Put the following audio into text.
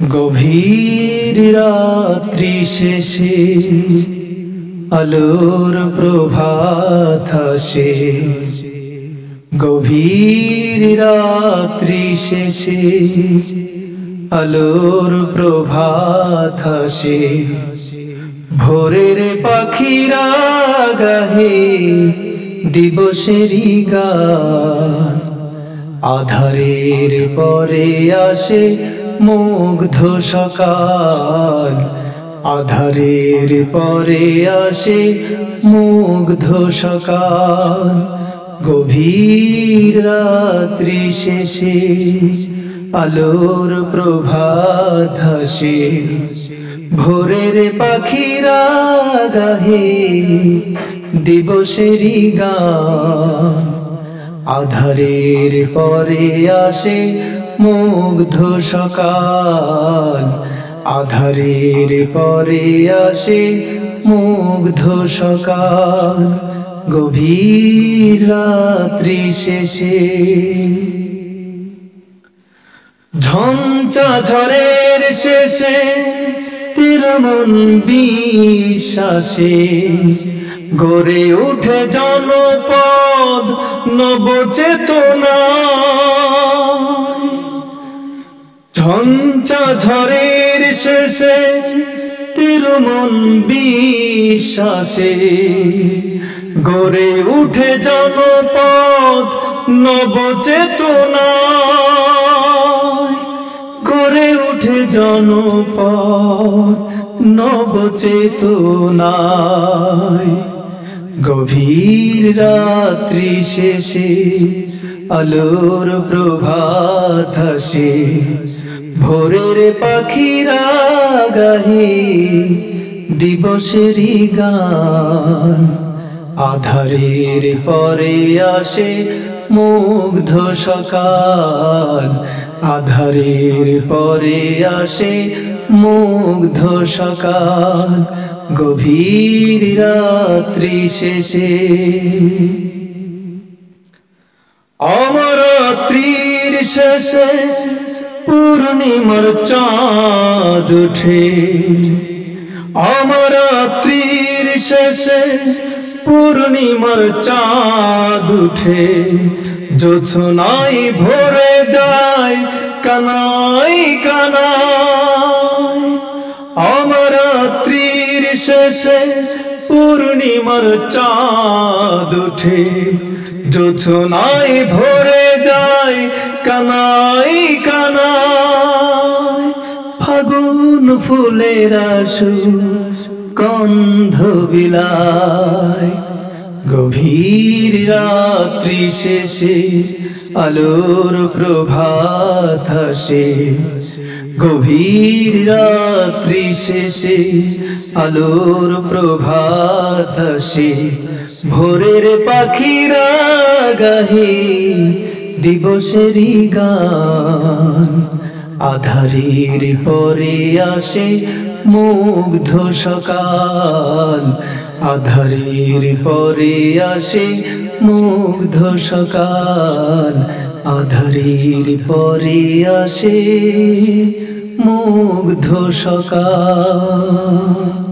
গভীর রাত্রি শেষে আলোর প্রভাত আসে। গভীর রাত্রি শেষে আলোর প্রভাত আসে। ভোরের পাখিরা গাহে দিবসেরই গান। আধারের পরে আসে মুগ্ধ সকাল। আধারের পরে আসে মুগ্ধ সকাল। গভীর রাত্রি শেষে আলোর প্রভাত আসে। ভোরের পাখিরা গাহে দিবসেরই গান। আধারের পরে আসে মুগ্ধ সকাল। আধারের পরে আসে মুগ্ধ সকাল। গভীর রাত্রি শেষে ঝঞ্ঝা ঝড়ের শেষে তিরমন বিশ্বাসে গড়ে উঠে জনপদ নবচেতনা। ঝঞ্ঝা ঝড়ের শেষে তিরমন বিশ্বাসে গড়ে উঠে জনপদ নবচেতনা। গড়ে উঠে জনপদ নবচেতনায়। গভীর রাত্রি শেষে আলোর প্রভাত আসে। ভোরের পাখিরা গাহে দিবসেরই গান। আধারের পরে আসে মুগ্ধ সকাল। আধারের পরে আসে মুগ্ধ সকাল। গভীর রাত্রি শেষে অমরাত্রির শেষে পূর্ণিমার চাঁদ উঠে। অমরাত্রির শেষে পূর্ণিমার চাঁদ উঠে। জোছনায় ভরে যায় কানাই কানাই। অমরাত্রির শেষে পূর্ণিমার চাঁদ উঠে। জোছনায় ভরে যায় কানাই কানাই। ফাগুন ফুলের আসু গন্ধ বিলায়। গভীর রাত্রি শেষে আলোর প্রভাত আসে। গভীর রাত্রি শেষে আলোর প্রভাত আসে। ভোরের পাখিরা গাহে দিবসেরই গান। আধারের পরে আসে মুগ্ধ সকাল। আধারের পরে আসে মুগ্ধ সকাল। আধারের পরে আসে মুগ্ধ সকাল।